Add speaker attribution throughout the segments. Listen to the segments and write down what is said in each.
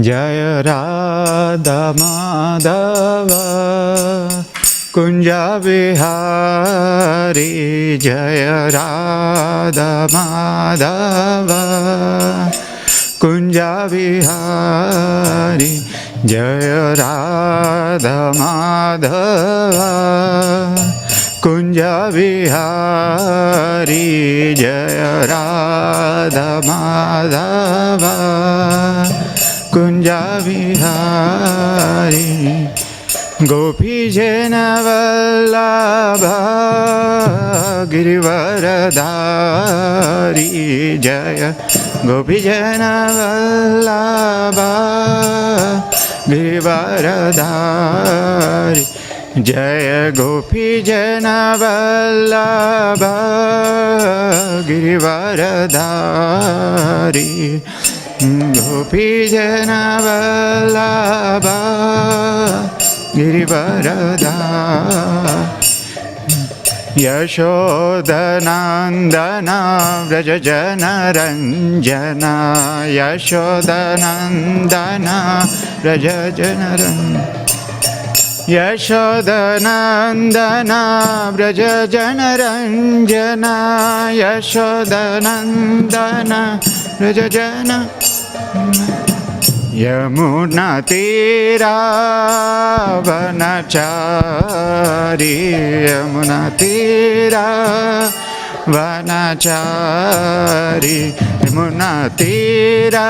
Speaker 1: Jaya Radha Madhava Kunja Vihari. Jaya Radha Madhava Kunja Vihari. Jaya Radha Madhava Kunja Vihari. Jaya Radha Madhava Kunja Vihari. Gopi Jana Vallabha Girivaradhari. Jaya Gopi Jana Vallabha Girivaradhari. Jaya Gopi Jana Vallabha Girivaradhari. Gopi Jana Vallabha Girivaradhari. Yashodanandana Vraja Jana Ranjana. Yashodanandana Vraja Jana Ranjana. Yashodanandana Vraja Jana Ranjana. Yashodanandana Vraja Jana. Yamuna Tira Vanachari. Yamuna Tira Vanachari. Yamuna Tira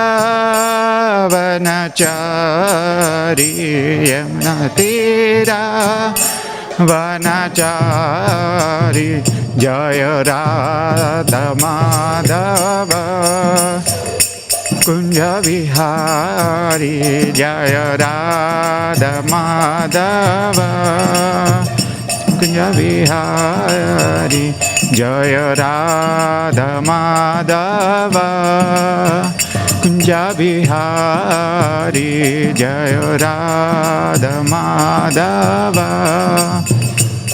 Speaker 1: Vanachari. Yamuna Tira Vanachari. Jaya Radha Madhava Kunja Vihari. Jaya Radha Madhava Kunja Vihari. Jaya Radha Madhava Kunja Vihari. Jaya Radha Madhava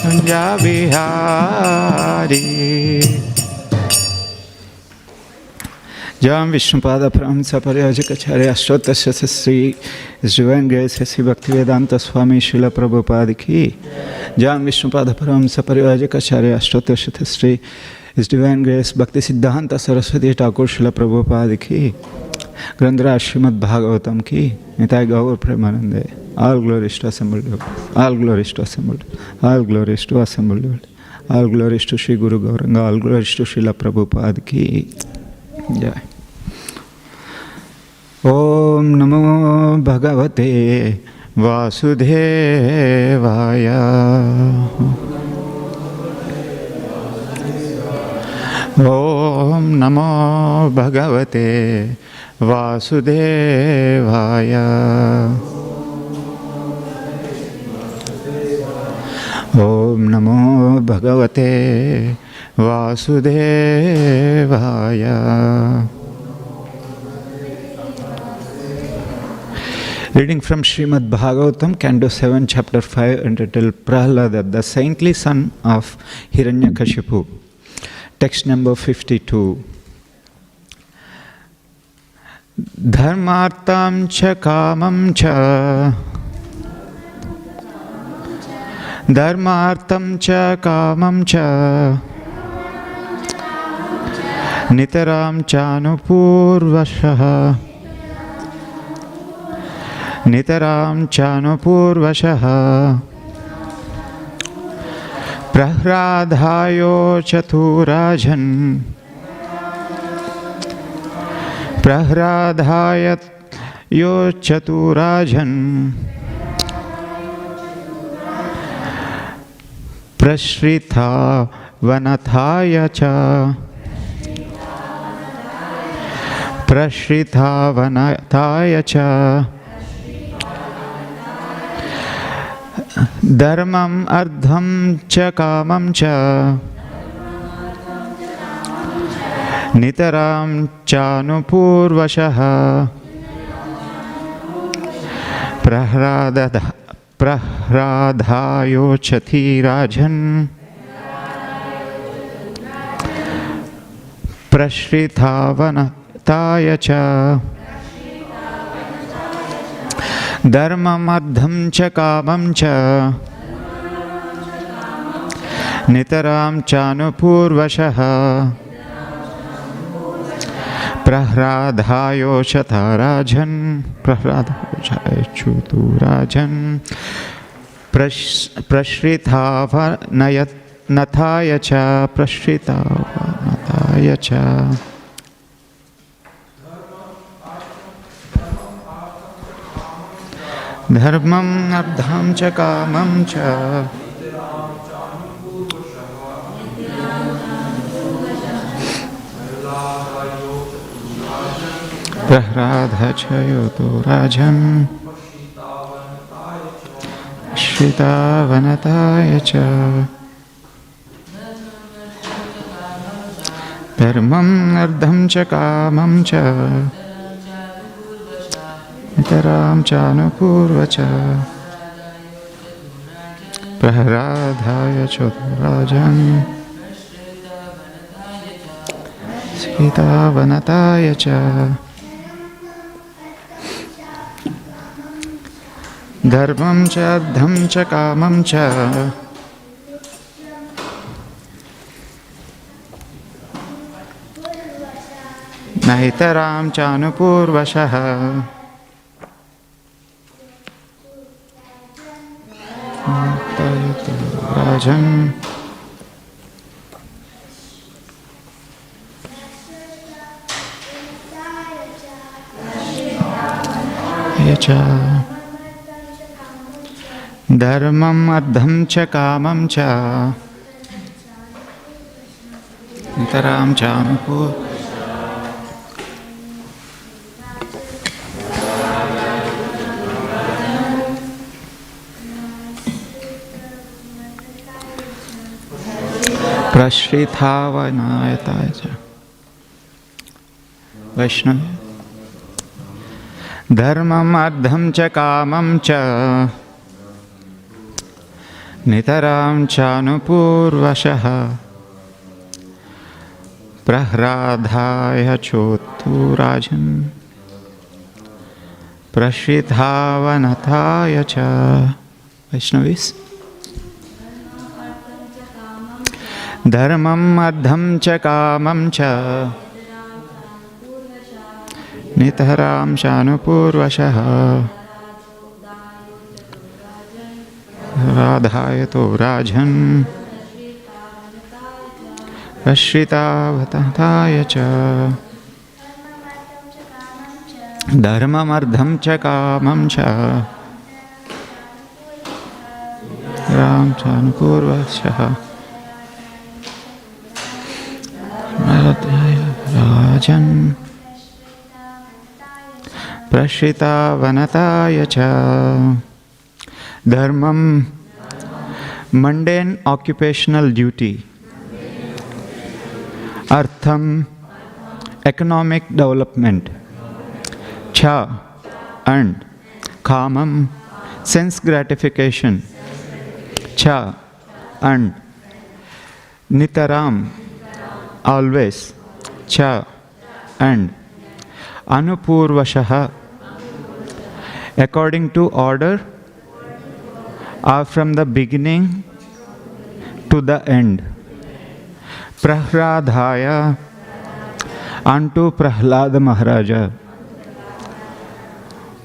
Speaker 1: Kunja Vihari. Jam Vishnupada Paramsa Pariyajikacharya Ashtotasya Sri His Divine Grace Sri Bhaktivedanta Swami Srila Prabhupada ki. Jam Vishnupada Paramsa Pariyajikacharya Ashtotasya Sri His Divine Grace Bhaktisiddhanta Saraswati Thakur Srila Prabhupada ki. Grandra Śrīmad Bhāgavatam ki. Nitai Gaur Premanande. All glories to assembled. All glories to assembled. All glories to assembled. All glories to Sri Guru Gauranga. All glories to Srila Prabhupada ki. Jai. Om Namo Bhagavate Vasudevaya. Om Namo Bhagavate Vasudevaya. Om Namo Bhagavate Vasudevaya. Reading from Śrīmad Bhāgavatam, Canto 7, Chapter 5, entitled Prahlada, the saintly son of Hiranyakashipu. Text number 52. Dharmartam cha kamam cha. Dharmartam cha kamam cha. Nitaram chanupurvashaha. Nitaram chanupurvashaha. Prahradhayo chaturajan. Prahradhayo chaturajan. Prashritha vanathaya cha. Prashritha vanathaya cha. Dharmam ardham cha kamam cha. Nitaram chanupurvashaha. Prahradhayo chatirajan. Prashritha vanataya cha. Dharmam ardham cha kamam cha nitaram chanupurvashaha prahradhayo chatarajan prahradhayo chuturajan prashrithava nathaya cha prashrithava nathaya cha. Dharmam ardham cha kamam cha prahradha chayoto rajan shrita vanataya cha. Dharmam ardham cha kamam cha nitaram chanupurvacha prahradhaya chodurajan sita vanataya cha. Dharmam cha ardham cha kamam cha nahitaram chanupurvashaha rajan yacha. Dharmam ardham cha kamam cha nitaram chanupur prashrithava nayataya cha. Vaishnav. Dharmam ardham cha kamam cha nitaram chanupurvashaha prahradhaya choturajan prashrithava cha. Vaishnavis. Dharmam ardham cha kamam cha nitaram chanupurvashaha radhayato rajan prashritavataya cha. Dharmam ardham cha kamam cha ram chanupurvashaha radhaya rajan prashritavanataya cha. Dharmam, mundane occupational duty. Artham, economic development. Cha, earned. Kamam, sense gratification. Cha, earned. Nitaram, always. Cha, earned. Anupurvashaha, according to order, or from the beginning to the end. Prahradhaya, unto Prahlada Maharaja.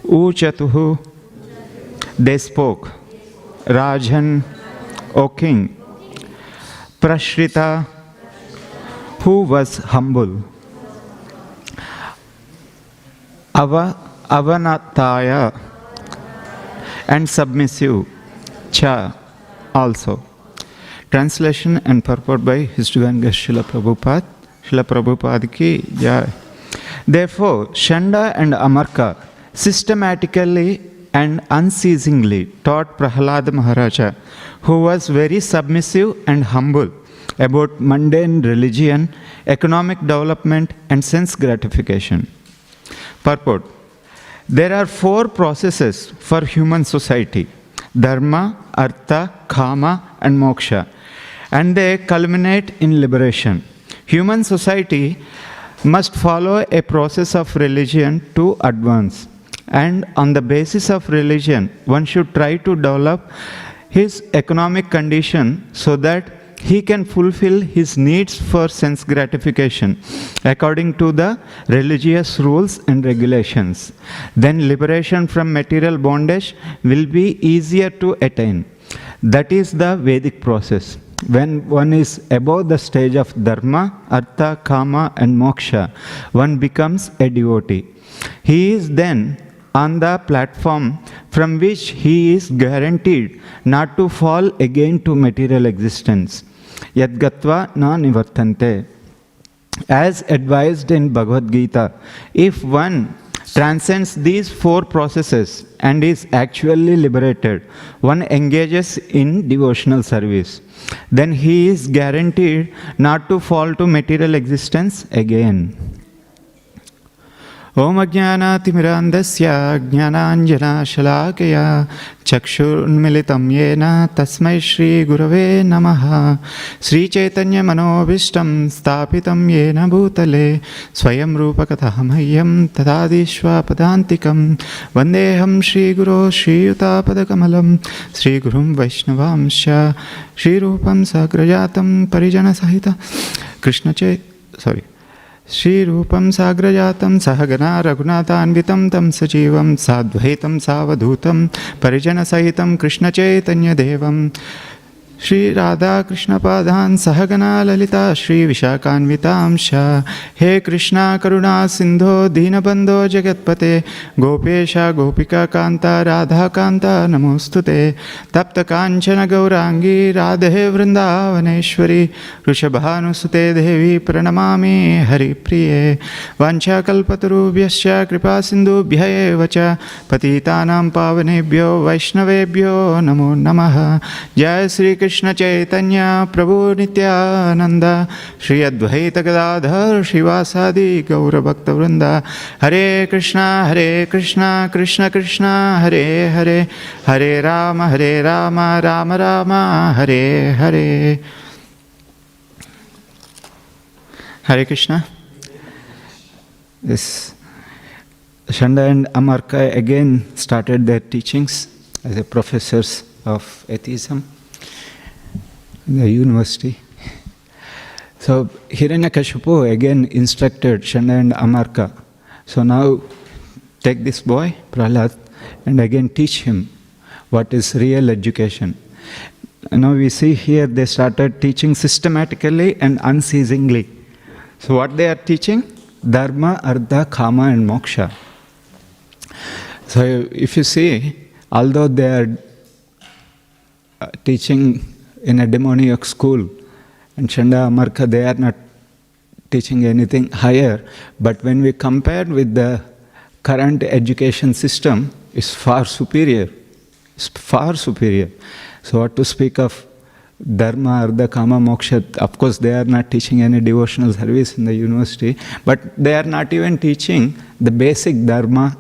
Speaker 1: Uchatuhu, they spoke. Rajan, O king. Prashrita, who was humble. Avanataya, and submissive. Cha, also. Translation and purport by His Divine Grace Srila Prabhupada. Srila Prabhupada ki jai. Therefore, Shanda and Amarka systematically and unceasingly taught Prahlada Maharaja, who was very submissive and humble, about mundane religion, economic development, and sense gratification. Purport. There are 4 processes for human society: dharma, artha, kama, and moksha, and they culminate in liberation. Human society must follow a process of religion to advance, And on the basis of religion, one should try to develop his economic condition so that he can fulfill his needs for sense gratification according to the religious rules and regulations. Then liberation from material bondage will be easier to attain. That is the Vedic process. When one is above the stage of dharma, artha, kama and moksha, one becomes a devotee. He is then on the platform from which he is guaranteed not to fall again to material existence. Yad gatva na nivartante. As advised in Bhagavad Gita, if one transcends these four processes and is actually liberated, one engages in devotional service, then he is guaranteed not to fall to material existence again. Om Ajnanatimirandasya Jnananjana Shalakaya Chakshurunmilitam Yena Tasmai Shri Gurave Namaha Sri Chaitanya Manobishtam Stapitam Yena Bhutale Swayam Rupakatahamayyam Tadadishwa Padantikam Vandeham Shri Guru Shri Yutapadakamalam Shri Gurum Vaishnavamsha Shri Rupam Sagrajatam Parijana Sahita Krishna Shri Rupam Sagrajatam Sahagana Raghunathanvitam Tam Sajivam Sadvaitam Savadhutam Parijana Sahitam Krishna Chaitanya Devam Shri Radha Krishna Padhan Sahagana Lalita Shri Vishakanvitamsha He Krishna Karuna Sindho Dinabandho Jagatpate Gopesha Gopika Kanta Radha Kanta Namostute Tapta Kanchana Gaurangi Radhe Vrindavaneshwari Rushabhanusute Devi Pranamami Hari Priye Vancha Kalpatarubhyasya Kripa Sindhu Bhyayevacha Patitanam Pavanebhyo Vaishnavebhyo Namo Namaha Jai Sri Krishna Chaitanya Prabhu Nityananda Shri Advaita Gadadhar Shivasadi Gaura Bhakta Vrinda Hare Krishna Krishna Krishna Hare Hare Hare Rama Rama Rama Hare Hare. Hare Krishna. This Shanda and Amarka again started their teachings as a professors of atheism in the university. So Hiranyakashipu again instructed Shanda and Amarka. So now take this boy, Prahlad, and again teach him what is real education. Now we see here they started teaching systematically and unceasingly. So what they are teaching? Dharma, Artha, Kama and Moksha. So if you see, although they are teaching in a demoniac school, and Shanda Amarka, they are not teaching anything higher, but when we compare with the current education system, it's far superior. It's far superior. So what to speak of Dharma, Artha, Kama, Moksha? Of course, they are not teaching any devotional service in the university, but they are not even teaching the basic Dharma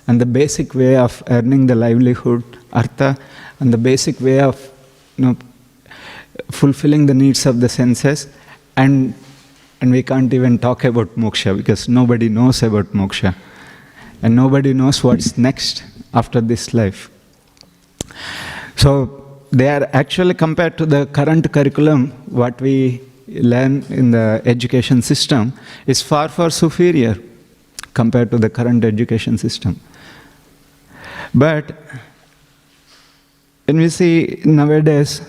Speaker 1: and the basic way of earning the livelihood, Artha, and the basic way of fulfilling the needs of the senses, and we can't even talk about moksha because nobody knows about moksha and nobody knows what's next after this life. So they are actually, compared to the current curriculum, what we learn in the education system is far superior compared to the current education system. But when we see nowadays,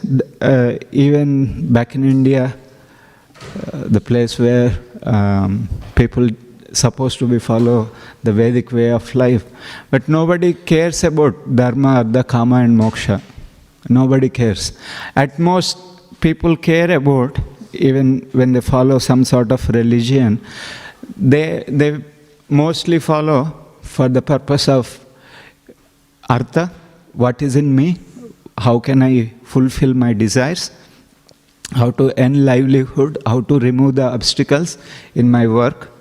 Speaker 1: even back in India, the place where people supposed to be follow the Vedic way of life, but nobody cares about Dharma, Artha, Kama and Moksha. Nobody cares. At most, people care about, even when they follow some sort of religion, they mostly follow for the purpose of Artha, what is in me, how can I fulfill my desires, how to earn livelihood, how to remove the obstacles in my work,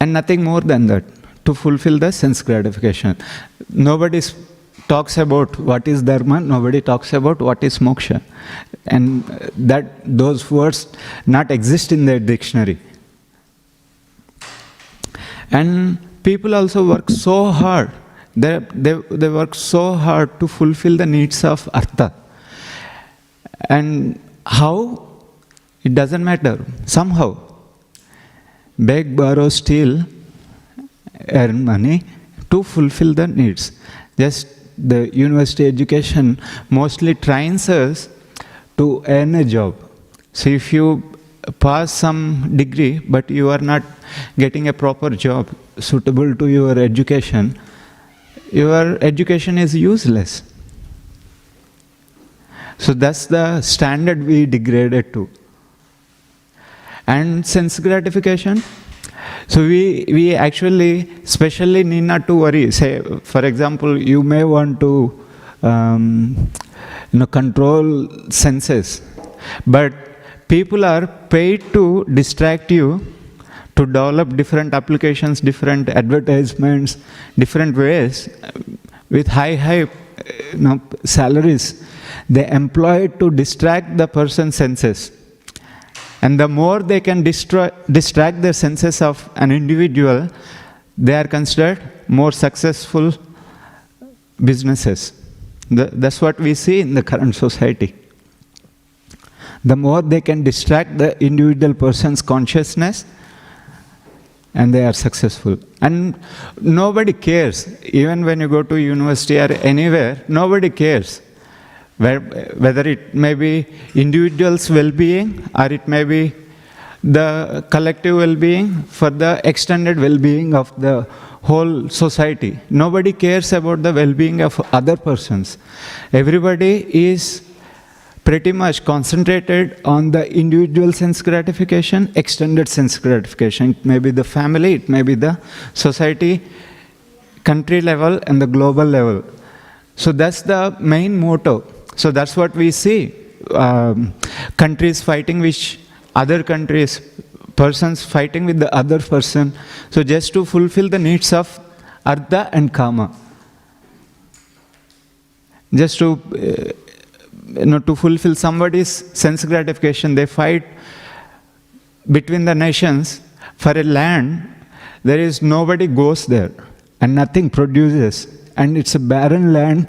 Speaker 1: and nothing more than that, to fulfill the sense gratification. Nobody talks about what is Dharma, nobody talks about what is Moksha. And those words not exist in their dictionary. And people also work so hard. They work so hard to fulfill the needs of Artha. And how? It doesn't matter. Somehow. Beg, borrow, steal, earn money to fulfill the needs. Just the university education mostly trains us to earn a job. So if you pass some degree, but you are not getting a proper job suitable to your education is useless. So that's the standard we degraded to. And sense gratification. So we actually specially need not to worry. Say, for example, you may want to control senses, but people are paid to distract you, to develop different applications, different advertisements, different ways, with high salaries. They employ it to distract the person's senses. And the more they can distract the senses of an individual, they are considered more successful businesses. That's what we see in the current society. The more they can distract the individual person's consciousness, and they are successful. And nobody cares. Even when you go to university or anywhere, nobody cares. Whether it may be individual's well-being or it may be the collective well-being for the extended well-being of the whole society. Nobody cares about the well-being of other persons. Everybody is pretty much concentrated on the individual sense gratification, extended sense gratification. It may be the family, it may be the society, country level and the global level. So that's the main motto. So that's what we see. Countries fighting with other countries, persons fighting with the other person. So just to fulfill the needs of Artha and Kama. Just to fulfill somebody's sense gratification, they fight between the nations for a land. There is nobody goes there and nothing produces, and it's a barren land.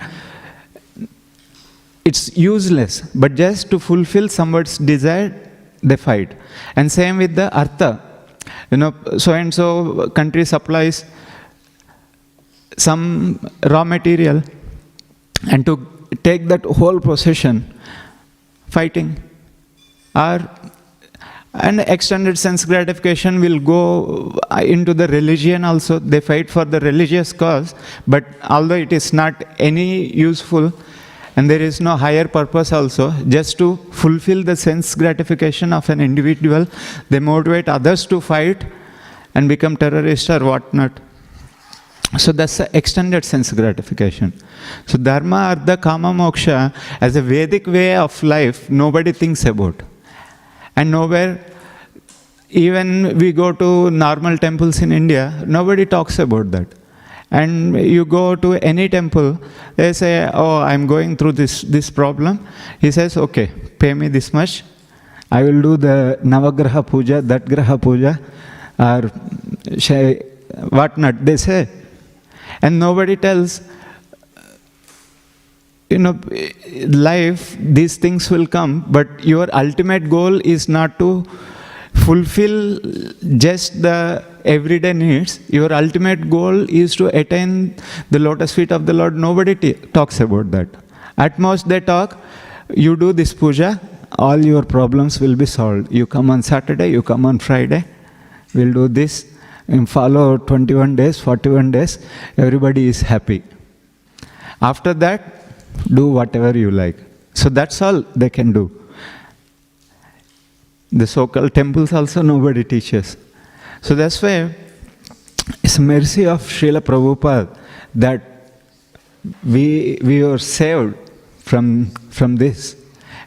Speaker 1: It's useless, but just to fulfill somebody's desire, they fight. And same with the Artha. So and so country supplies some raw material, and to take that whole possession, fighting. And extended sense gratification will go into the religion also. They fight for the religious cause, but although it is not any useful, and there is no higher purpose also, just to fulfill the sense gratification of an individual, they motivate others to fight and become terrorists or whatnot. So that's the extended sense gratification. So Dharma, Artha, Kama, Moksha, as a Vedic way of life, nobody thinks about. And nowhere, even we go to normal temples in India, nobody talks about that. And you go to any temple, they say, oh, I'm going through this problem. He says, okay, pay me this much. I will do the Navagraha Puja, that Graha Puja, or whatnot, they say. And nobody tells, life, these things will come, but your ultimate goal is not to fulfill just the everyday needs. Your ultimate goal is to attain the lotus feet of the Lord. Nobody talks about that. At most they talk, you do this puja, all your problems will be solved. You come on Saturday, you come on Friday, we'll do this, and follow 21 days, 41 days, everybody is happy. After that, do whatever you like. So that's all they can do. The so-called temples also nobody teaches. So that's why it's mercy of Srila Prabhupada that we were saved from this.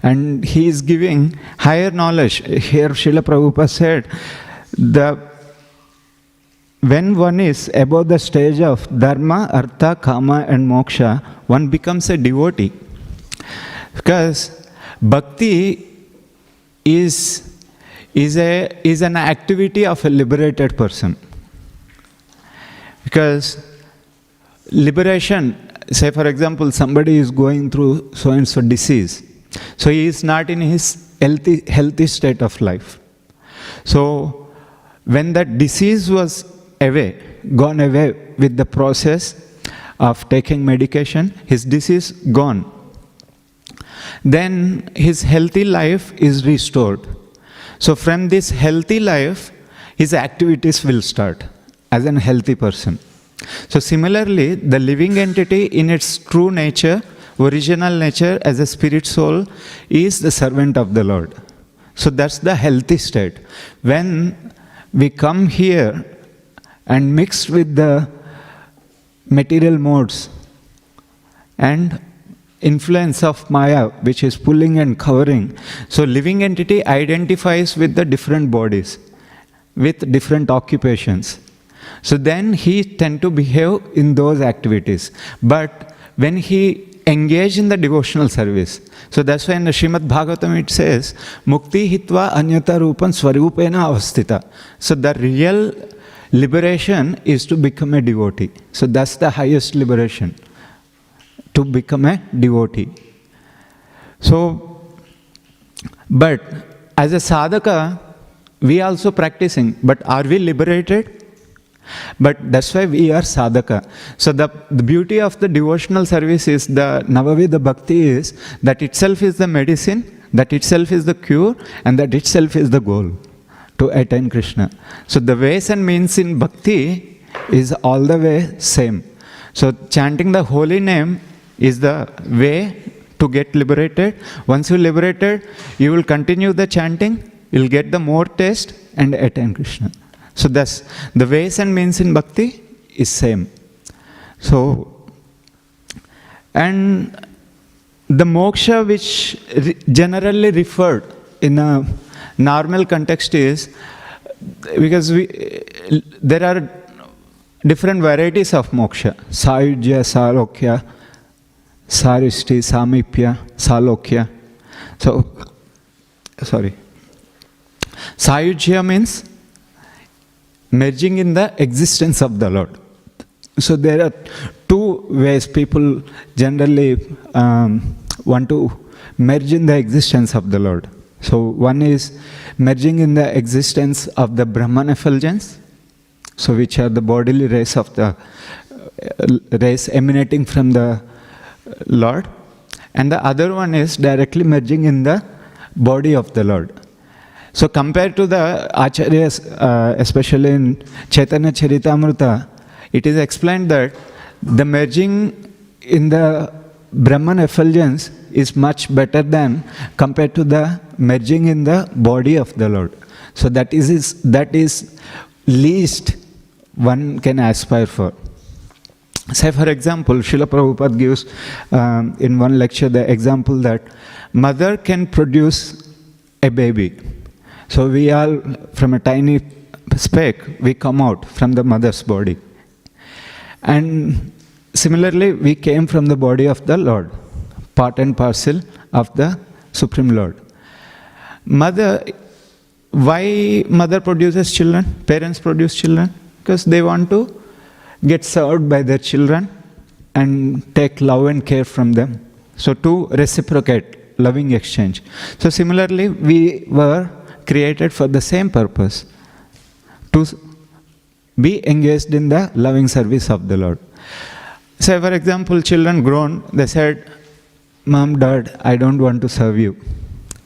Speaker 1: And he is giving higher knowledge. Here Srila Prabhupada said, when one is above the stage of Dharma, Artha, Kama and Moksha, one becomes a devotee. Because bhakti is an activity of a liberated person. Because liberation, say for example, somebody is going through so-and-so disease. So he is not in his healthy state of life. So when that disease was gone away with the process of taking medication, his disease gone. Then his healthy life is restored. So from this healthy life, his activities will start as a healthy person. So similarly, the living entity in its true nature, original nature as a spirit soul, is the servant of the Lord. So that's the healthy state. When we come here and mix with the material modes and influence of Maya, which is pulling and covering, so living entity identifies with the different bodies, with different occupations. So then he tend to behave in those activities. But when he engage in the devotional service, so that's why in the Śrīmad Bhāgavatam it says, Mukti hitva anyata rupan swarupena avastita. So the real liberation is to become a devotee. So that's the highest liberation, to become a devotee. So, but as a sadhaka, we also practicing, but are we liberated? But that's why we are sadhaka. So the beauty of the devotional service is the Navavida Bhakti is that itself is the medicine, that itself is the cure, and that itself is the goal to attain Krishna. So the ways and means in Bhakti is all the way same. So chanting the holy name is the way to get liberated. Once you liberated, you will continue the chanting, you'll get the more taste and attain Krishna. So that's the ways and means in Bhakti is same. So, and the moksha which generally referred in a normal context is, because there are different varieties of moksha. Sayujya, Salokya, Sarishti, Samipya, Salokya. So, sorry. Sayujya means merging in the existence of the Lord. So there are two ways people generally want to merge in the existence of the Lord. So one is merging in the existence of the Brahman effulgence, so which are the bodily rays of the rays emanating from the Lord, and the other one is directly merging in the body of the Lord. So compared to the Acharyas, especially in Chaitanya Charitamrita, it is explained that the merging in the Brahman effulgence is much better than compared to the merging in the body of the Lord. So that is least one can aspire for. Say for example, Srila Prabhupada gives in one lecture the example that mother can produce a baby. So we all, from a tiny speck, we come out from the mother's body. And similarly, we came from the body of the Lord, part and parcel of the Supreme Lord. Mother, why mother produces children? Parents produce children? Because they want to get served by their children and take love and care from them. So to reciprocate, loving exchange. So similarly, we were created for the same purpose, to be engaged in the loving service of the Lord. Say for example, children grown, they said, Mom, Dad, I don't want to serve you.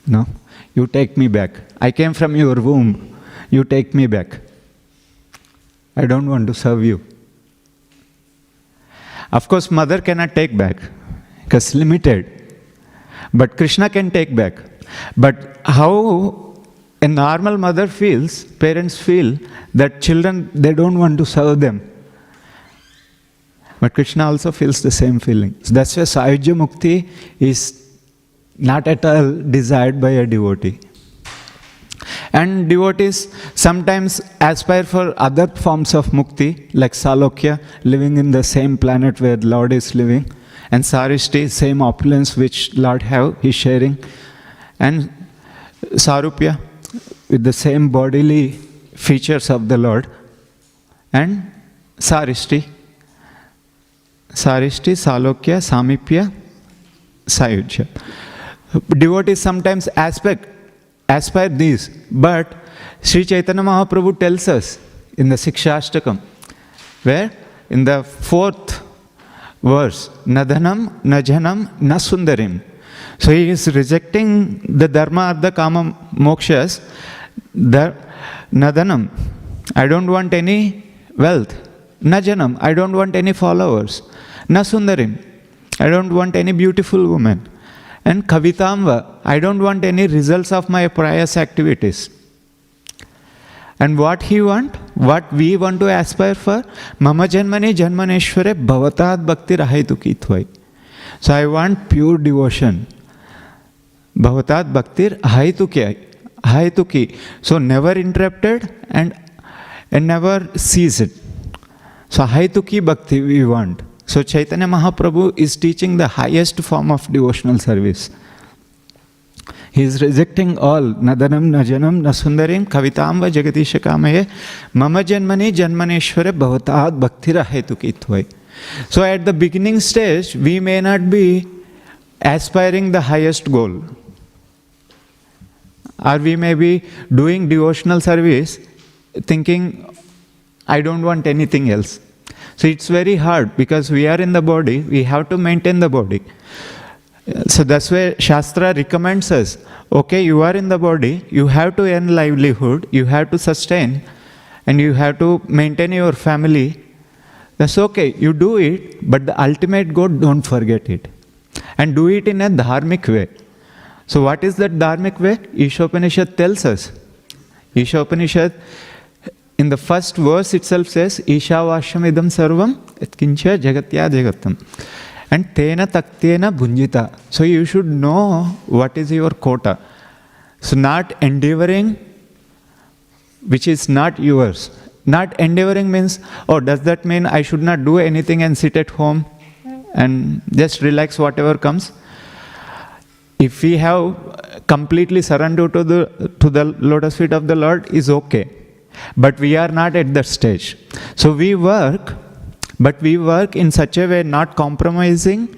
Speaker 1: No, you take me back. I came from your womb, you take me back. I don't want to serve you. Of course, mother cannot take back, because limited. But Krishna can take back. But how a normal mother feels, parents feel, that children, they don't want to serve them. But Krishna also feels the same feeling. So that's why Sayujya Mukti is not at all desired by a devotee. And devotees sometimes aspire for other forms of mukti, like Salokya, living in the same planet where Lord is living, and Sarishti, same opulence which Lord he's sharing, and Sarupya, with the same bodily features of the Lord, and Sarishti, Salokya, Samipya, Sayujya. Devotees sometimes aspire these, but Sri Chaitanya Mahaprabhu tells us in the Sikshashtakam, where in the 4th verse, Nadhanam, Najanam, Nasundarim. So he is rejecting the Dharma, Artha, Kama, Mokshas. The Nadhanam, I don't want any wealth. Najanam, I don't want any followers. Nasundarim, I don't want any beautiful woman. And Kavitamva, I don't want any results of my pious activities. And what he want? What we want to aspire for? Mama janmani janmaneshware bhavatad bhakti rahaitu tvai. So I want pure devotion. Bhavatad bhakti rahaitu. So never interrupted and never ceased. So haituki bhakti we want. So Chaitanya Mahaprabhu is teaching the highest form of devotional service. He is rejecting all Nadanam, Najanam, Nasundarim, Kavitamba, Jagatisha Kamaye, Mama Janmani, Janmaneshware, Bhavatad, Bhaktira Hetukitvai. So at the beginning stage, we may not be aspiring the highest goal. Or we may be doing devotional service thinking, I don't want anything else. So it's very hard because we are in the body, we have to maintain the body. So that's why Shastra recommends us, okay, you are in the body, you have to earn livelihood, you have to sustain, and you have to maintain your family. That's okay, you do it, but the ultimate goal, don't forget it. And do it in a dharmic way. So what is that dharmic way? Ishopanishad tells us. Ishopanishad, in the first verse itself says, Ishavashyam idam sarvam etkincha jagatya jagatam. And tena taktena bhunjita. So you should know what is your quota. So not endeavoring, which is not yours. Not endeavoring means, oh, does that mean I should not do anything and sit at home and just relax whatever comes? If we have completely surrendered to the lotus feet of the Lord, is okay. But we are not at that stage. So we work, but we work in such a way not compromising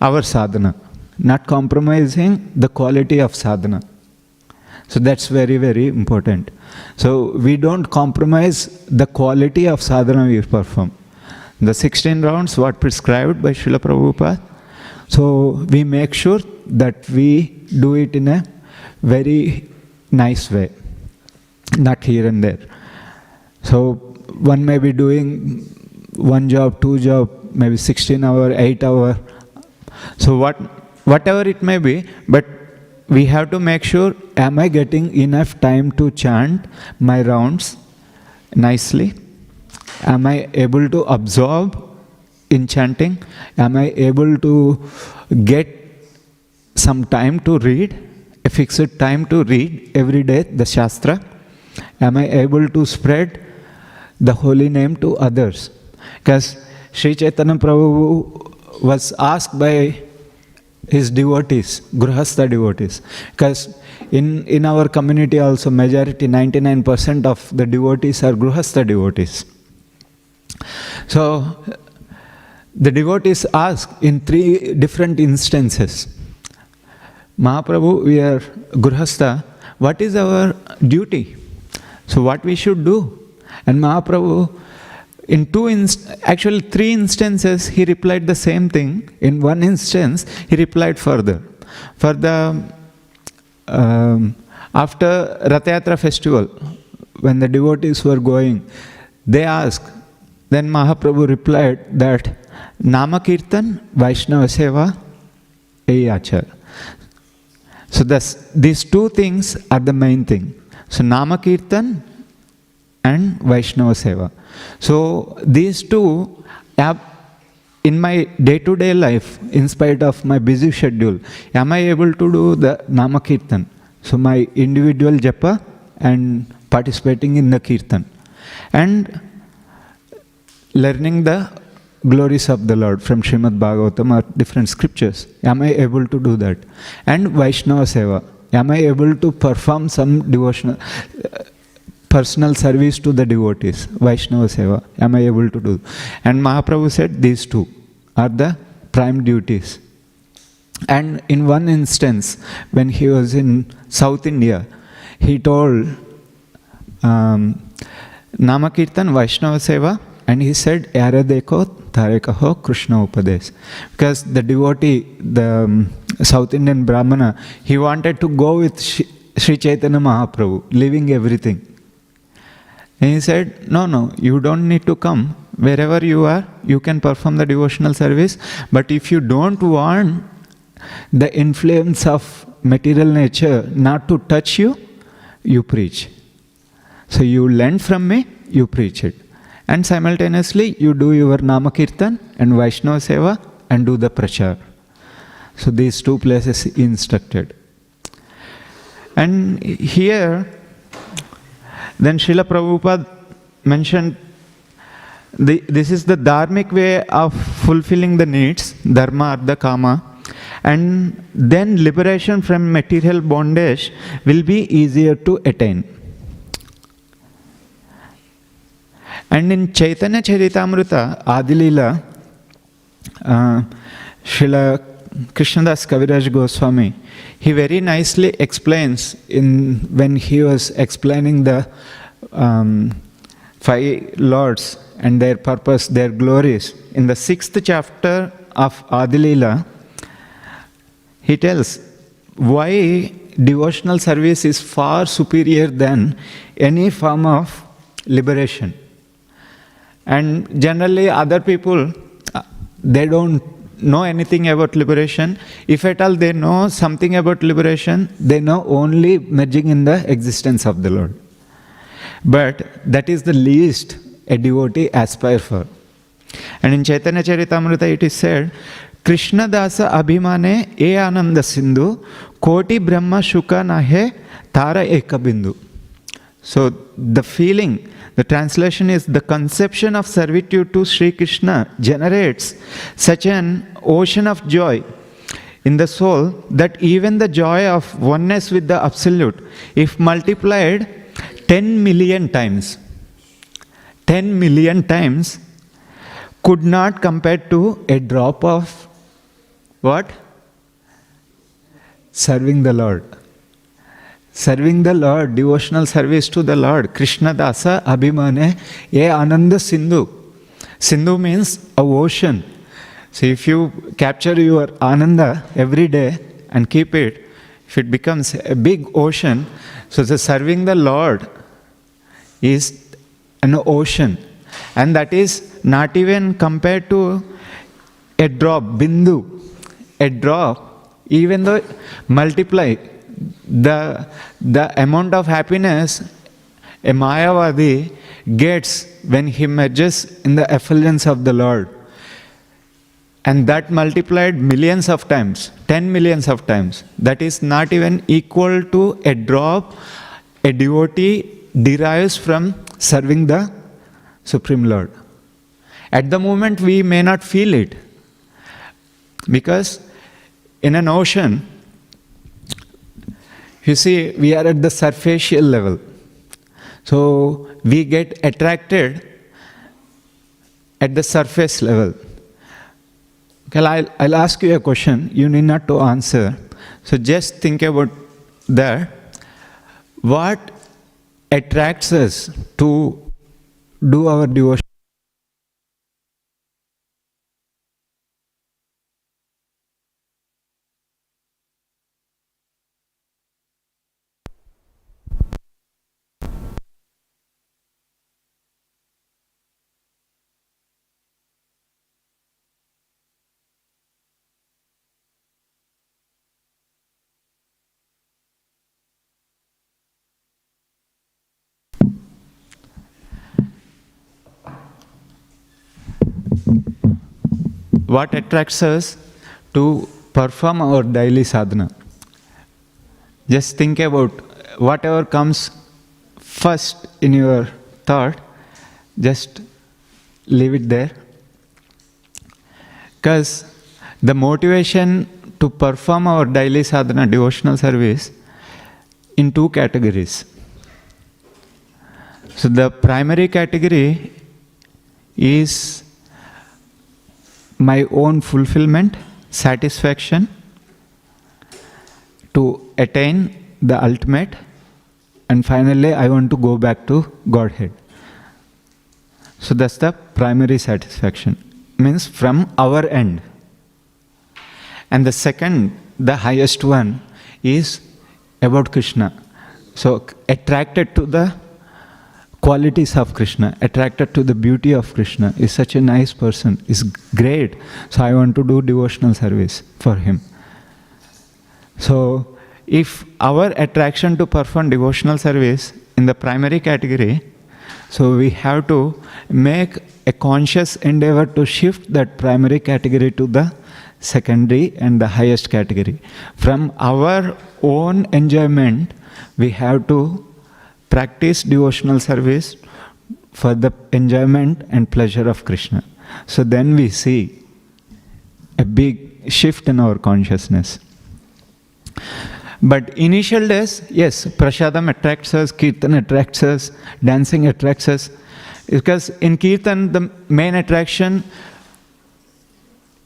Speaker 1: our sadhana, not compromising the quality of sadhana. So that's very, very important. So we don't compromise the quality of sadhana we perform. The 16 rounds, what prescribed by Srila Prabhupada. So we make sure that we do it in a very nice way, not here and there. So one may be doing one job, two job, maybe 16 hour, 8 hour. So whatever it may be, but we have to make sure, am I getting enough time to chant my rounds nicely? Am I able to absorb in chanting? Am I able to get some time to read, a fixed time to read every day the Shastra? Am I able to spread the holy name to others? Because Sri Chaitanya Prabhu was asked by his devotees, Grihastha devotees. Because in our community also, majority, 99% of the devotees are Grihastha devotees. So the devotees ask in 3 different instances, Mahaprabhu, we are Grihastha, what is our duty? So what we should do? And Mahaprabhu, in 3 instances, he replied the same thing. In one instance, he replied further. For the, after Rath Yatra festival, when the devotees were going, they asked, then Mahaprabhu replied that, Nama Kirtan, Vaishnava Seva, Achar. So these 2 things are the main thing. So Nama Kirtan and Vaishnava Seva. So these 2, in my day-to-day life, in spite of my busy schedule, am I able to do the Nama Kirtan? So my individual japa and participating in the Kirtan. And learning the glories of the Lord from Śrīmad Bhāgavatam or different scriptures. Am I able to do that? And Vaishnava Seva. Am I able to perform some devotional, personal service to the devotees, Vaishnava Seva? Am I able to do? And Mahaprabhu said these two are the prime duties. And in one instance, when he was in South India, he told Namakirtan, Vaishnava Seva, and he said, Hare dekho, Hare kaho, Krishna Upadesh. Because the devotee, the South Indian Brahmana, he wanted to go with Sri Chaitanya Mahaprabhu, leaving everything. And he said, no, you don't need to come. Wherever you are, you can perform the devotional service. But if you don't want the influence of material nature not to touch you, you preach. So you learn from me, you preach it. And simultaneously, you do your Namakirtan and Vaishnava Seva and do the Prachar. So these two places instructed. And here, then Srila Prabhupada mentioned this is the dharmic way of fulfilling the needs, dharma, artha, kama, and then liberation from material bondage will be easier to attain. And in Chaitanya Charitamrita, Adilila, Srila Krishnadas Kaviraj Goswami, he very nicely explains when he was explaining the 5 lords and their purpose, their glories. In the 6th chapter of Adilila, he tells why devotional service is far superior than any form of liberation. And generally other people, they don't know anything about liberation. If at all they know something about liberation, they know only merging in the existence of the Lord. But that is the least a devotee aspire for. And in Chaitanya Charitamrita it is said, Krishna dasa abhimane e ananda sindhu, koti brahma shuka nahe tara eka bindu. So the feeling, the translation is the conception of servitude to Sri Krishna generates such an ocean of joy in the soul that even the joy of oneness with the Absolute, if multiplied 10 million times, 10 million times, could not compare to a drop of what? Serving the Lord. Serving the Lord, devotional service to the Lord. Krishna dasa abhimane ye ananda sindhu. Sindhu means a ocean. So if you capture your ananda every day and keep it, if it becomes a big ocean, so the serving the Lord is an ocean. And that is not even compared to a drop, bindu. A drop, even though multiply the amount of happiness a Mayavadi gets when he merges in the effulgence of the Lord. And that multiplied millions of times, 10 millions of times, that is not even equal to a drop a devotee derives from serving the Supreme Lord. At the moment we may not feel it, because in an ocean, you see, we are at the surfacial level. So we get attracted at the surface level. Okay, I'll ask you a question. You need not to answer. So just think about that. What attracts us to do our devotion? What attracts us to perform our daily sadhana? Just think about whatever comes first in your thought, just leave it there. Because the motivation to perform our daily sadhana, devotional service, in 2 categories. So the primary category is my own fulfillment, satisfaction, to attain the ultimate, and finally I want to go back to Godhead. So that's the primary satisfaction, means from our end. And the second, the highest one, is about Krishna. So attracted to the qualities of Krishna, attracted to the beauty of Krishna, is such a nice person, is great. So I want to do devotional service for him. So if our attraction to perform devotional service in the primary category, so we have to make a conscious endeavor to shift that primary category to the secondary and the highest category. From our own enjoyment, we have to practice devotional service for the enjoyment and pleasure of Krishna. So then we see a big shift in our consciousness. But initial days, yes, prasadam attracts us, kirtan attracts us, dancing attracts us. Because in kirtan, the main attraction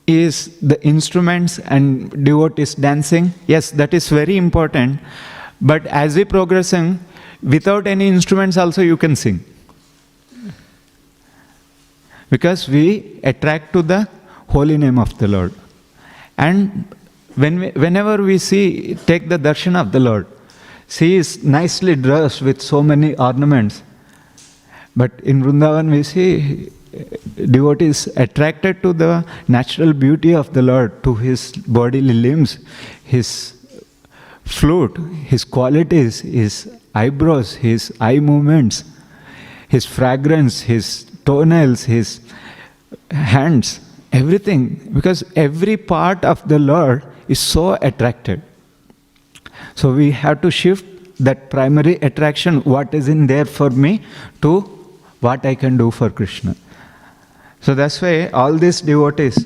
Speaker 1: is the instruments and devotees dancing. Yes, that is very important. But as we progressing, without any instruments also you can sing. Because we attract to the holy name of the Lord. And whenever we take the darshan of the Lord, she is nicely dressed with so many ornaments. But in Vrindavan we see devotees attracted to the natural beauty of the Lord, to his bodily limbs, his flute, his qualities, his eyebrows, his eye movements, his fragrance, his toenails, his hands, everything. Because every part of the Lord is so attracted. So we have to shift that primary attraction, what is in there for me, to what I can do for Krishna. So that's why all these devotees,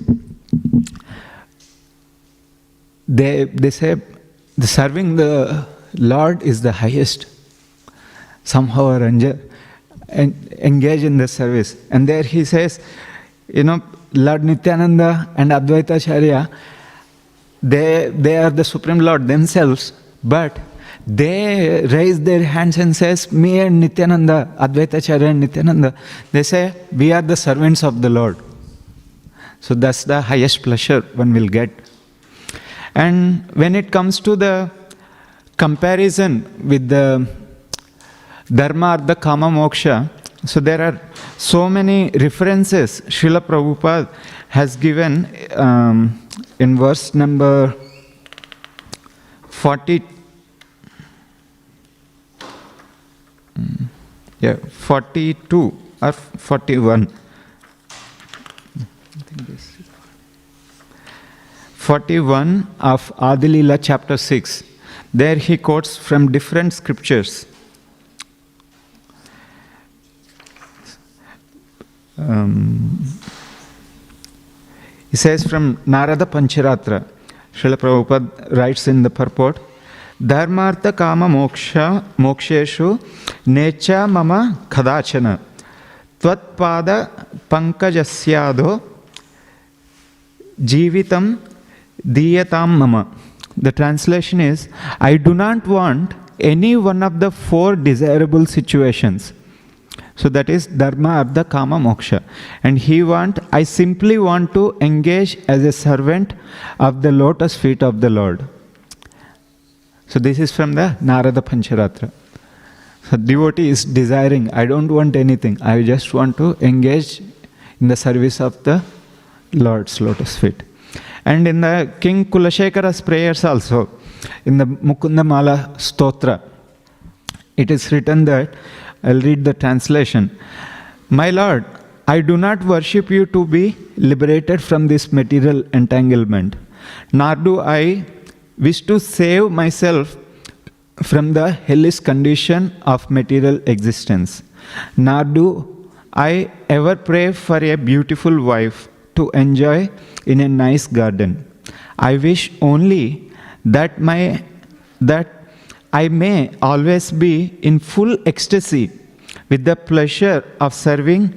Speaker 1: they say the serving the Lord is the highest. Somehow or engage in the service. And there he says, Lord Nityananda and Advaita-Acharya, they are the Supreme Lord themselves, but they raise their hands and says, me and Nityananda, Advaita-Acharya and Nityananda, they say, we are the servants of the Lord. So that's the highest pleasure one will get. And when it comes to the comparison with the Dharma, Artha, Kama, Moksha, so there are so many references Srila Prabhupada has given in verse number 42 or 41. 41 of Adilila chapter 6. There he quotes from different scriptures. He says from Narada Pancharatra, Srila Prabhupada writes in the purport, Dharmartha kama moksheshu necha mama kadachana tvatpada pankajasyado jivitam diyatam mama. The translation is, I do not want any one of the four desirable situations. So that is Dharma, Artha, Kama, Moksha. And I simply want to engage as a servant of the lotus feet of the Lord. So this is from the Narada Pancharatra. So devotee is desiring, I don't want anything. I just want to engage in the service of the Lord's lotus feet. And in the King Kulashekara's prayers also, in the Mukunda Mala Stotra, it is written that, I'll read the translation. My Lord, I do not worship you to be liberated from this material entanglement, nor do I wish to save myself from the hellish condition of material existence, nor do I ever pray for a beautiful wife to enjoy in a nice garden. I wish only that I may always be in full ecstasy with the pleasure of serving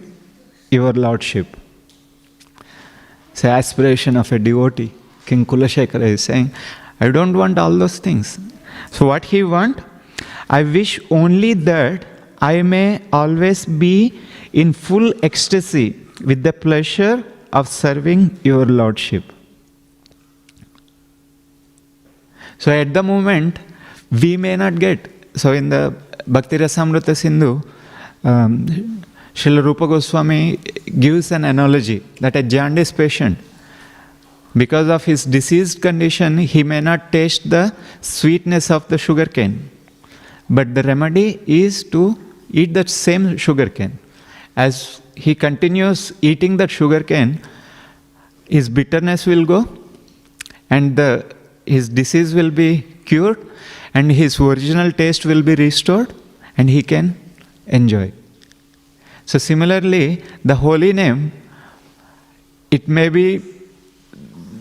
Speaker 1: your Lordship. It's the aspiration of a devotee. King Kulashekara is saying, I don't want all those things. So what he wants? I wish only that I may always be in full ecstasy with the pleasure of serving your Lordship. So at the moment, we may not get. So in the Bhakti Rasamrita Sindhu, Srila Rupa Goswami gives an analogy that a jaundice patient, because of his diseased condition, he may not taste the sweetness of the sugarcane. But the remedy is to eat that same sugarcane. As he continues eating that sugarcane, his bitterness will go, and his disease will be cured, and his original taste will be restored, and he can enjoy. So similarly, the holy name, it may be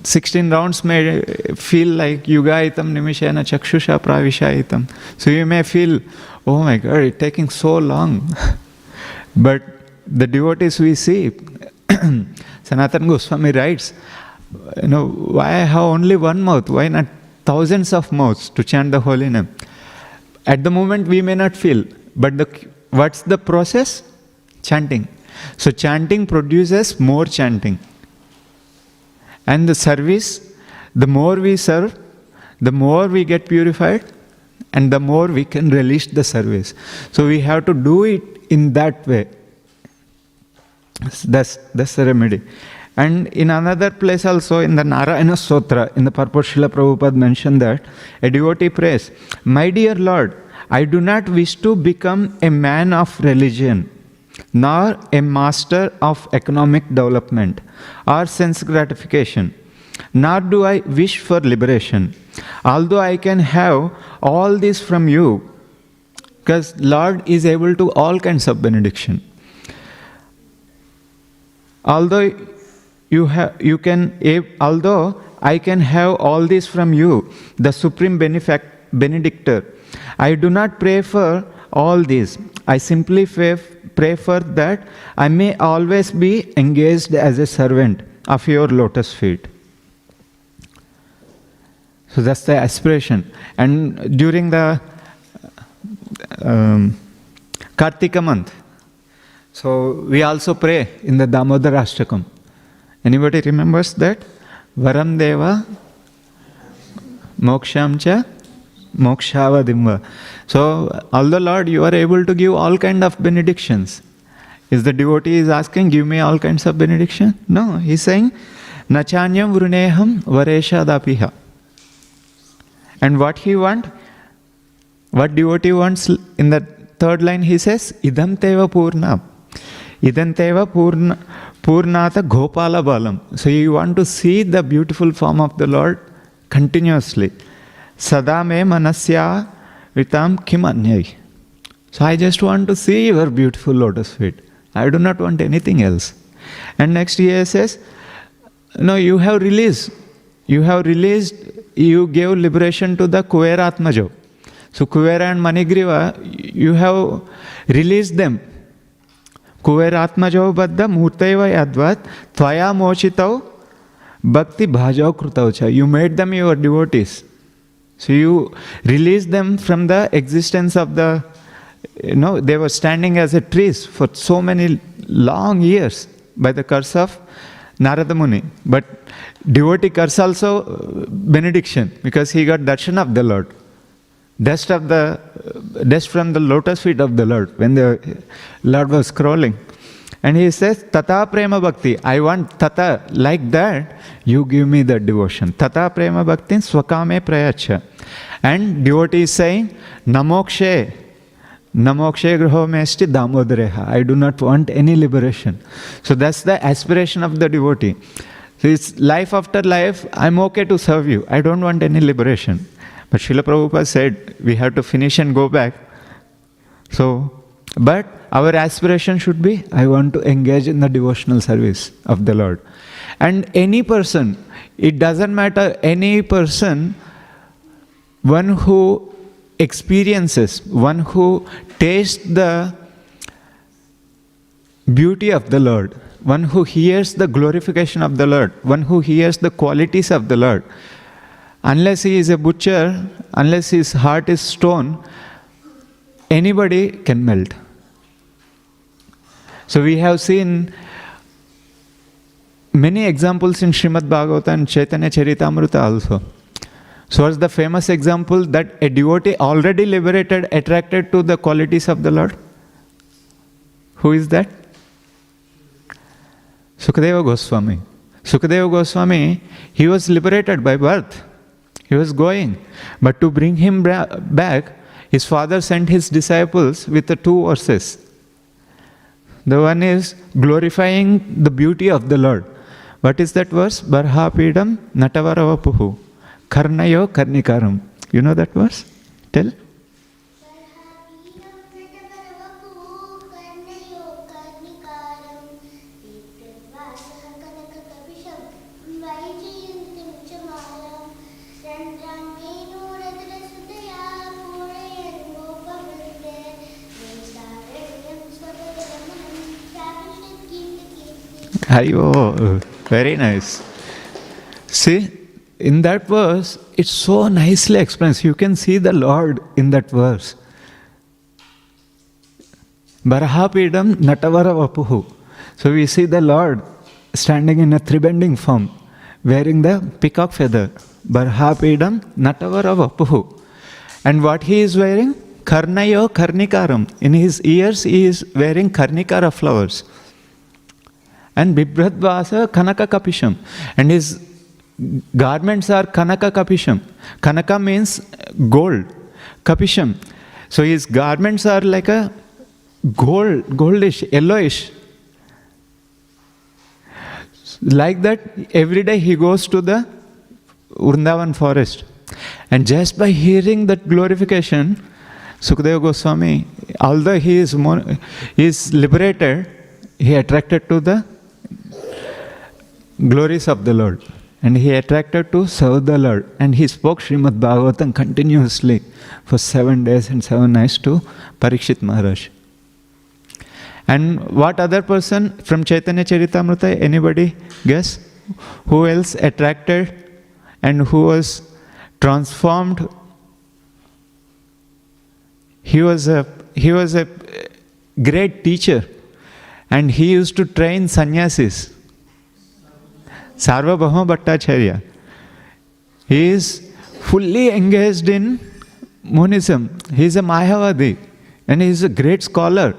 Speaker 1: 16 rounds may feel like Yugaitam Nimishena Chakshusha Pravishaitam. So you may feel, oh my God, it's taking so long. But the devotees we see, Sanatana Goswami writes, why I have only one mouth? Why not thousands of mouths to chant the holy name? At the moment we may not feel, but what's the process? Chanting. So chanting produces more chanting. And the service, the more we serve, the more we get purified, and the more we can release the service. So we have to do it in that way. That's the remedy. And in another place also, in the Narayana Stotra, in the purport, Srila Prabhupada mentioned that a devotee prays, My dear Lord, I do not wish to become a man of religion, nor a master of economic development or sense gratification, nor do I wish for liberation. Although I can have all this from you, because Lord is able to all kinds of benediction. Although I can have all this from you, the Supreme Benedictor, I do not pray for all this. I simply pray for that I may always be engaged as a servant of your lotus feet. So that's the aspiration. And during the Kartika month, so we also pray in the Damodar Ashtakam. Anybody remembers that? Varam Deva Mokshamcha Mokshava. So, although Lord, you are able to give all kind of benedictions. Is the devotee is asking, give me all kinds of benediction? No, he's saying, Nachanyam vruneham vareshadapiha. And what he wants, what devotee wants in the third line, he says, Idam teva purna. Idam teva purnata gopala balam. So you want to see the beautiful form of the Lord continuously. Sada me manasya vitam kim anyai. So I just want to see your beautiful lotus feet. I do not want anything else. And next he says, no, you have released, you gave liberation to the Kuvera Atmajo. So Kuvera and Manigriva, you have released them. Kuvera Atmajo Baddha Murtaiva Yadvat Tvaya Mochitau Bhakti Bhajau Krutaucha. You made them your devotees. So you released them from the existence of the, they were standing as a trees for so many long years by the curse of Narada Muni. But devotee curse also benediction, because he got darshan of the Lord. Dust from the lotus feet of the Lord when the Lord was scrolling. And he says, Tata Prema Bhakti. I want Tata, like that, you give me the devotion. Tata Prema Bhakti Swakame Prayacha. And devotee is saying, Namokshe Graho Mesti Damodareha. I do not want any liberation. So that's the aspiration of the devotee. So it's life after life, I'm okay to serve you. I don't want any liberation. But Srila Prabhupada said, we have to finish and go back. So, but our aspiration should be, I want to engage in the devotional service of the Lord. And any person, it doesn't matter, any person, one who experiences, one who tastes the beauty of the Lord, one who hears the glorification of the Lord, one who hears the qualities of the Lord, unless he is a butcher, unless his heart is stone, anybody can melt. So we have seen many examples in Śrīmad Bhāgavatam and Chaitanya Charitamrita also. So what's the famous example that a devotee already liberated, attracted to the qualities of the Lord? Who is that? Sukadeva Goswami. Sukadeva Goswami, he was liberated by birth. He was going. But to bring him back, his father sent his disciples with the 2 verses. The one is glorifying the beauty of the Lord. What is that verse? Barhapidam natavaravapuhu karnayo karnikaram. You know that verse? Tell. Hare, very nice. See, in that verse, it's so nicely explained. You can see the Lord in that verse. Barahapidam natavara vapuhu. So we see the Lord standing in a three-bending form, wearing the peacock feather. Barahapidam natavara vapuhu. And what he is wearing? Karnayo karnikaram. In his ears, he is wearing karnikara flowers. And Bibhradvasa Kanaka Kapisham. And his garments are Kanaka Kapisham. Kanaka means gold. Kapisham. So his garments are like a goldish, yellowish. Like that, every day he goes to the Vrindavan forest. And just by hearing that glorification, Sukadeva Goswami, although he is liberated, he attracted to the glories of the Lord. And he attracted to serve the Lord. And he spoke Śrīmad Bhāgavatam continuously for 7 days and 7 nights to Parikshit Maharaj. And what other person from Chaitanya Charitamrita? Anybody guess? Who else attracted and who was transformed? He was a great teacher. And he used to train sannyasis. Sarvabhauma Bhattacharya. He is fully engaged in monism. He is a Mayavadi and he is a great scholar.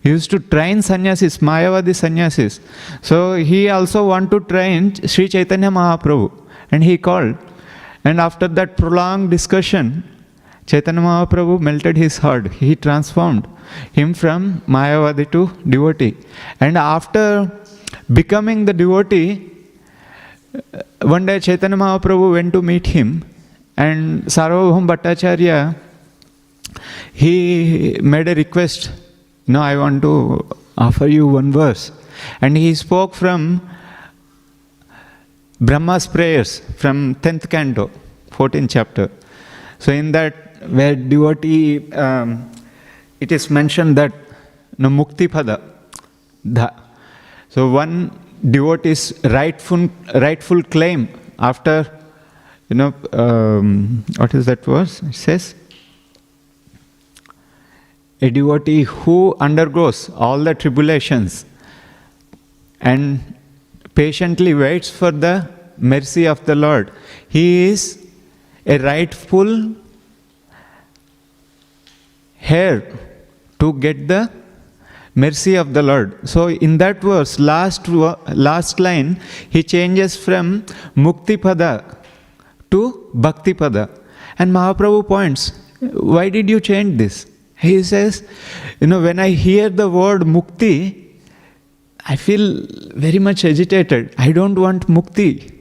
Speaker 1: He used to train sannyasis, Mayavadi sannyasis. So he also wanted to train Sri Chaitanya Mahaprabhu. And he called. And after that prolonged discussion, Chaitanya Mahaprabhu melted his heart. He transformed him from Mayavadi to devotee. And after becoming the devotee, one day Chaitanya Mahaprabhu went to meet him, and Sarvabhauma Bhattacharya, he made a request. No, I want to offer you one verse. And he spoke from Brahma's prayers from 10th canto, 14th chapter. So in that, where devotee, it is mentioned that mukti pada. So one devotee's rightful claim after, what is that verse? It says, a devotee who undergoes all the tribulations and patiently waits for the mercy of the Lord, he is a rightful heir to get the mercy of the Lord. So in that verse, last line, he changes from Mukti Pada to Bhakti Pada. And Mahaprabhu points, why did you change this? He says, when I hear the word Mukti, I feel very much agitated. I don't want Mukti.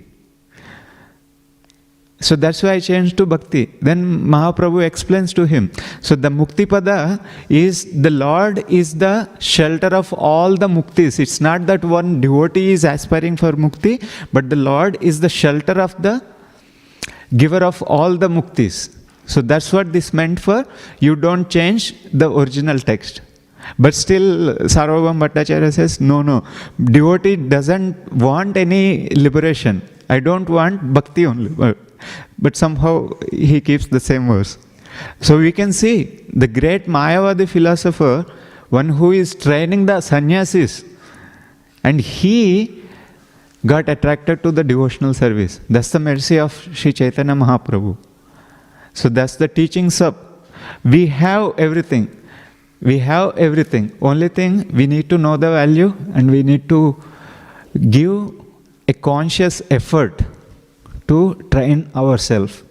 Speaker 1: So that's why I changed to Bhakti. Then Mahaprabhu explains to him. So the Mukti Pada is, the Lord is the shelter of all the Muktis. It's not that one devotee is aspiring for Mukti, but the Lord is the shelter of the giver of all the Muktis. So that's what this meant for. You don't change the original text. But still, Sarvabhauma Bhattacharya says, no, devotee doesn't want any liberation. I don't want bhakti only. But somehow he keeps the same verse. So we can see the great Mayavadi philosopher, one who is training the sannyasis, and he got attracted to the devotional service. That's the mercy of Sri Chaitanya Mahaprabhu. So that's the teachings of, we have everything. We have everything. Only thing, we need to know the value and we need to give a conscious effort to train ourselves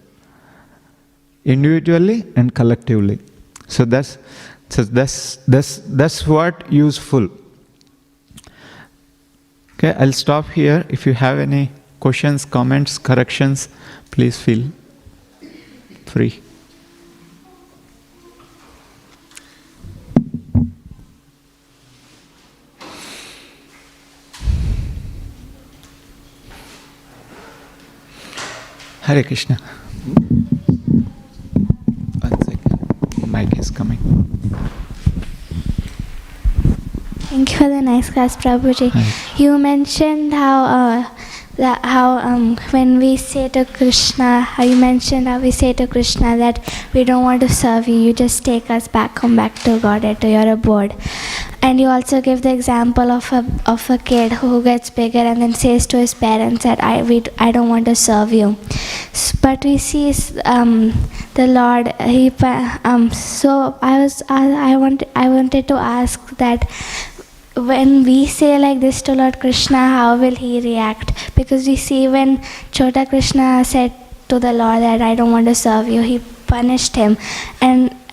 Speaker 1: individually and collectively. So that's what useful. Okay, I'll stop here. If you have any questions, comments, corrections, please feel free. Hare Krishna. One second. Mic is coming.
Speaker 2: Thank you for the nice class, Prabhuji.
Speaker 1: Hi.
Speaker 2: You mentioned how when we say to Krishna, you mentioned how we say to Krishna that we don't want to serve you, you just take us back, come back to Godhead, to your abode. And you also give the example of a kid who gets bigger and then says to his parents that I don't want to serve you. But we see the Lord. So I wanted to ask that when we say like this to Lord Krishna, how will he react? Because we see when Chota Krishna said to the Lord that I don't want to serve you, he punished him.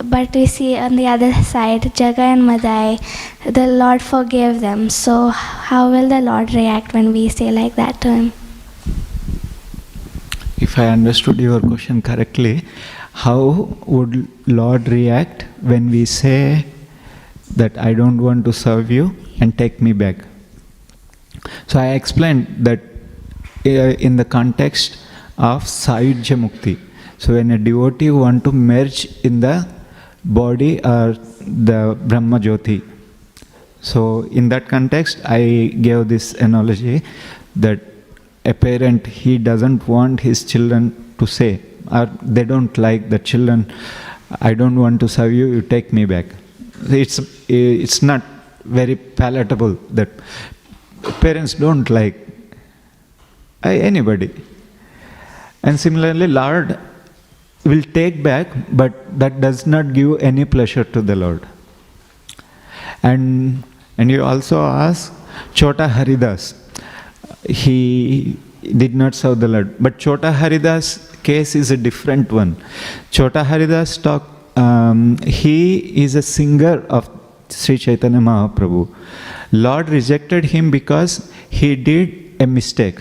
Speaker 2: But we see on the other side, Jagai and Madai, the Lord forgave them. So how will the Lord react when we say like that to him?
Speaker 1: If I understood your question correctly, how would Lord react when we say that I don't want to serve you and take me back? So I explained that in the context of Sayujya Mukti. So when a devotee wants to merge in the body or the Brahma Jyoti. So in that context, I gave this analogy that a parent, he doesn't want his children to say, or they don't like the children, I don't want to serve you, you take me back. It's not very palatable that parents don't like anybody. And similarly, Lord will take back, but that does not give any pleasure to the Lord. And you also ask Chota Haridas. He did not serve the Lord. But Chota Haridas' case is a different one. Chota Haridas he is a singer of Sri Chaitanya Mahaprabhu. Lord rejected him because he did a mistake.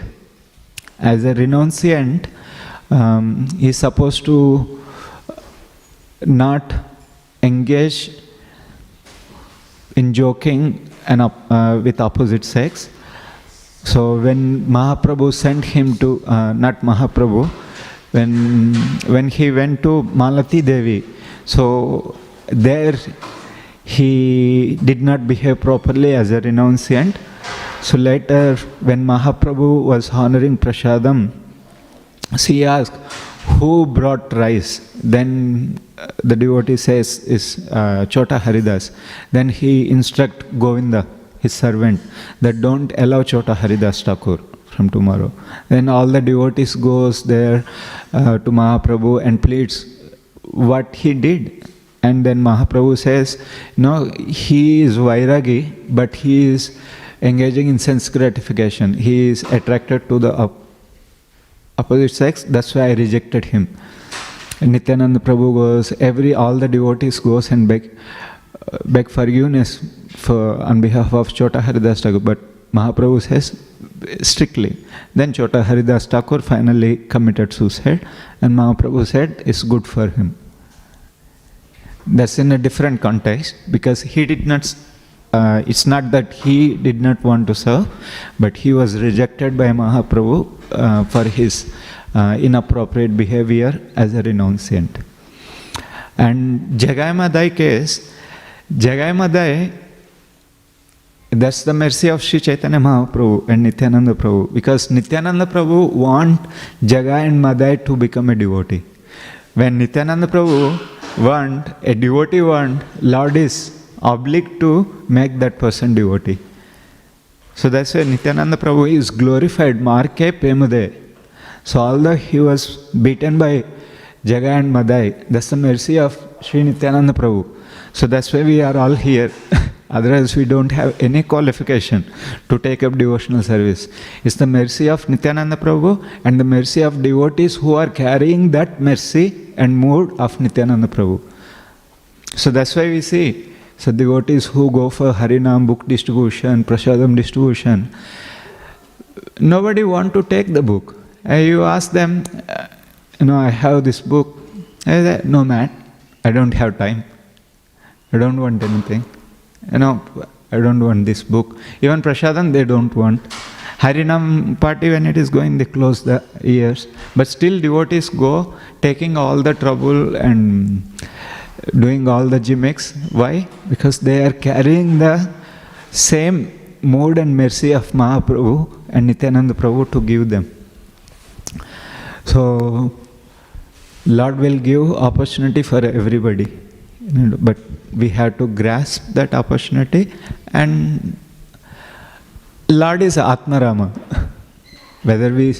Speaker 1: As a renunciant, he is supposed to not engage in joking and with opposite sex. So when Mahaprabhu sent him to, not Mahaprabhu, when he went to Malati Devi, so there he did not behave properly as a renunciant. So later when Mahaprabhu was honoring Prasadam, she asked, who brought rice? Then the devotee says is Chota Haridas. Then he instruct Govinda, his servant, that don't allow Chota Haridas Thakur from tomorrow. Then all the devotees goes there to Mahaprabhu and pleads what he did. And then Mahaprabhu says, no, he is Vairagi, but he is engaging in sense gratification. He is attracted to the opposite sex, that's why I rejected him. And Nityananda Prabhu goes, all the devotees goes and beg forgiveness on behalf of Chota Haridas Thakur, but Mahaprabhu says strictly. Then Chota Haridas Thakur finally committed suicide, and Mahaprabhu said it's good for him. That's in a different context, because he did not, it's not that he did not want to serve, but he was rejected by Mahaprabhu for his inappropriate behavior as a renunciant. And Jagai Madai case, Jagai Madai, that's the mercy of Sri Chaitanya Mahaprabhu and Nityananda Prabhu. Because Nityananda Prabhu want Jagai and Madai to become a devotee. When Nityananda Prabhu want, a devotee want, Lord is obliged to make that person devotee. So that's why Nityananda Prabhu is glorified, Marke Pemude. So although he was beaten by Jagai and Madai, that's the mercy of Sri Nityananda Prabhu. So that's why we are all here. Otherwise we don't have any qualification to take up devotional service. It's the mercy of Nityananda Prabhu and the mercy of devotees who are carrying that mercy and mood of Nityananda Prabhu. So that's why we see, so devotees who go for Harinam book distribution, Prasadam distribution, nobody want to take the book. You ask them, I have this book. I say, no man, I don't have time. I don't want anything. I don't want this book. Even Prasadam they don't want. Harinam party when it is going, they close the ears. But still devotees go, taking all the trouble and doing all the gimmicks. Why? Because they are carrying the same mood and mercy of Mahaprabhu and Nityananda Prabhu to give them. So, Lord will give opportunity for everybody. But we have to grasp that opportunity, and Lord is Atmarama. Whether we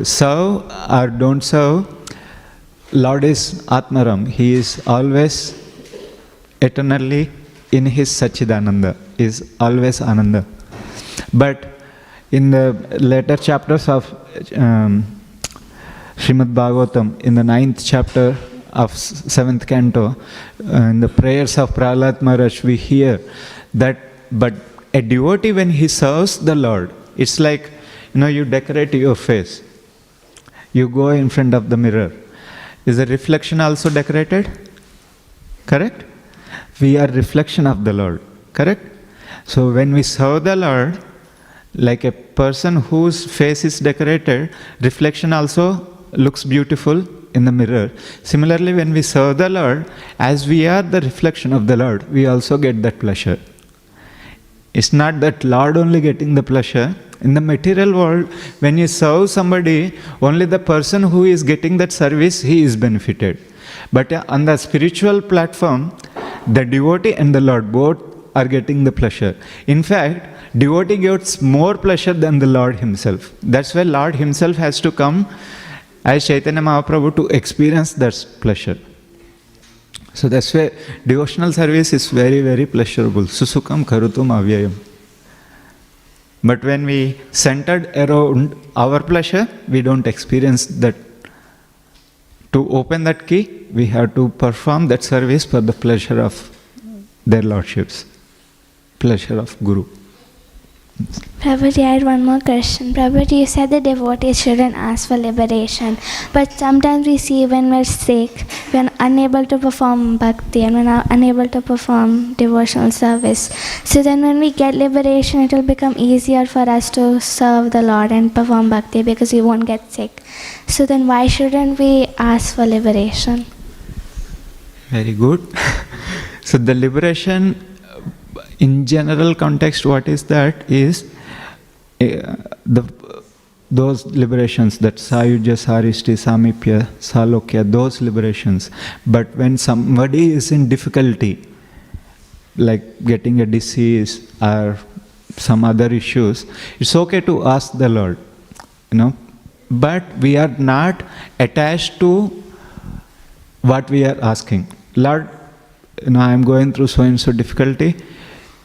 Speaker 1: serve or don't serve, Lord is Atmaram. He is always eternally in his Sachidananda, is always Ananda. But in the later chapters of Śrīmad Bhāgavatam, in the 9th chapter of 7th canto, in the prayers of Prahlad Maharaj, we hear that, but a devotee when he serves the Lord, it's like, you decorate your face. You go in front of the mirror. Is the reflection also decorated? Correct? We are reflection of the Lord. Correct? So when we serve the Lord, like a person whose face is decorated, reflection also looks beautiful in the mirror. Similarly, when we serve the Lord, as we are the reflection of the Lord, we also get that pleasure. It's not that Lord only getting the pleasure. In the material world, when you serve somebody, only the person who is getting that service, he is benefited. But on the spiritual platform, the devotee and the Lord both are getting the pleasure. In fact, devotee gets more pleasure than the Lord himself. That's why Lord himself has to come as Chaitanya Mahaprabhu to experience that pleasure. So that's why devotional service is very, very pleasurable. Susukam karutum avyayam. But when we centered around our pleasure, we don't experience that. To open that key, we have to perform that service for the pleasure of their lordships, pleasure of Guru.
Speaker 2: Prabhuji, I had one more question. Prabhuji, you said the devotees shouldn't ask for liberation, but sometimes we see when we're sick, we're unable to perform bhakti and we're unable to perform devotional service. So then when we get liberation, it will become easier for us to serve the Lord and perform bhakti because we won't get sick. So then why shouldn't we ask for liberation?
Speaker 1: Very good. So the liberation, in general context, what is that? Is those liberations, that Sayuja, Sarishti, Samipya, Salokya, those liberations. But when somebody is in difficulty, like getting a disease or some other issues, it's okay to ask the Lord, But we are not attached to what we are asking. Lord, I am going through so and so difficulty.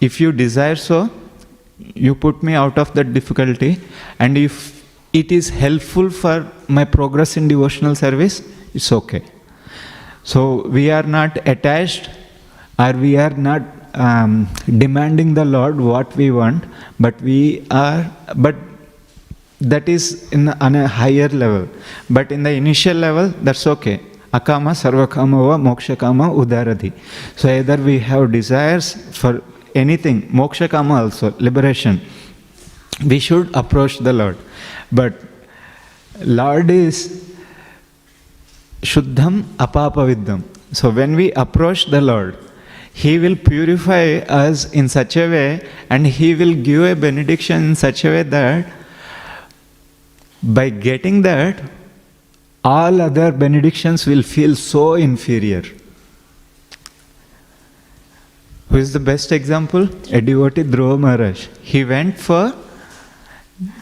Speaker 1: If you desire so, you put me out of that difficulty, and if it is helpful for my progress in devotional service, it's okay. So we are not attached, or we are not demanding the Lord what we want, but that is on a higher level. But in the initial level, that's okay. Akama sarvakama va moksha kama udaradhi. So either we have desires for anything, moksha kama also, liberation, we should approach the Lord. But Lord is Shuddham Apapaviddham. So when we approach the Lord, He will purify us in such a way, and He will give a benediction in such a way that by getting that, all other benedictions will feel so inferior. Who is the best example? A devotee, Dhruva Maharaj. He went for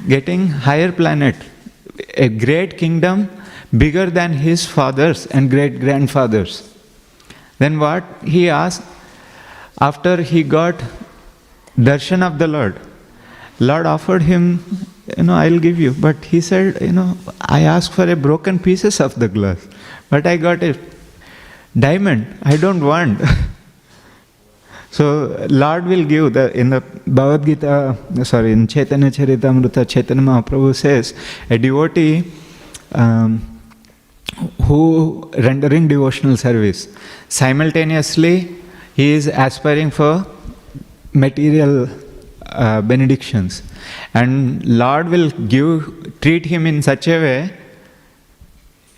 Speaker 1: getting higher planet, a great kingdom bigger than his fathers and great-grandfathers. Then what he asked, after he got darshan of the Lord offered him, I'll give you. But he said, I asked for a broken pieces of the glass, but I got a diamond. I don't want. So Lord will give. In the Bhagavad Gita, in Chaitanya Charitamrita, Chaitanya Mahaprabhu says, a devotee who rendering devotional service, simultaneously he is aspiring for material benedictions, and Lord will treat him in such a way,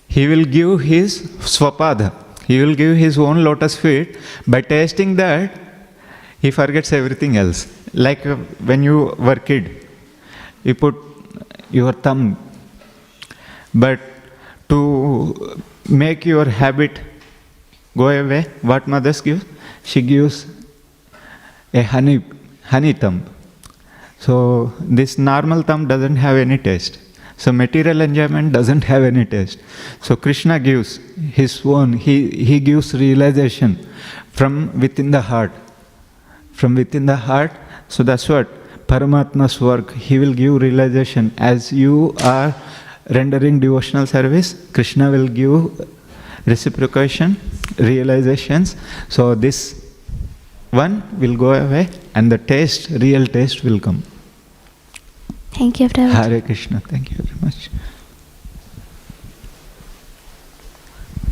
Speaker 1: He will give His swapada, He will give His own lotus feet. By tasting that, he forgets everything else. Like when you were kid, you put your thumb, but to make your habit go away, what mothers give? She gives a honey thumb. So this normal thumb doesn't have any taste. So material enjoyment doesn't have any taste. So Krishna gives His own, He gives realization from within the heart. From within the heart. So that's what Paramatma's work, He will give realization. As you are rendering devotional service, Krishna will give reciprocation, realizations. So this one will go away and the taste, real taste will come.
Speaker 2: Thank you, Prabhu.
Speaker 1: Hare Krishna. Thank you very much.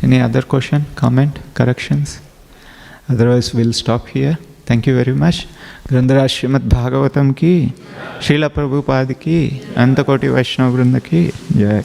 Speaker 1: Any other question, comment, corrections? Otherwise we'll stop here. Thank you very much. Grandharaj Śrīmad Bhāgavatam ki, Srila Prabhupada ki, Antakoti Vaishnava Vrinda ki, Jai.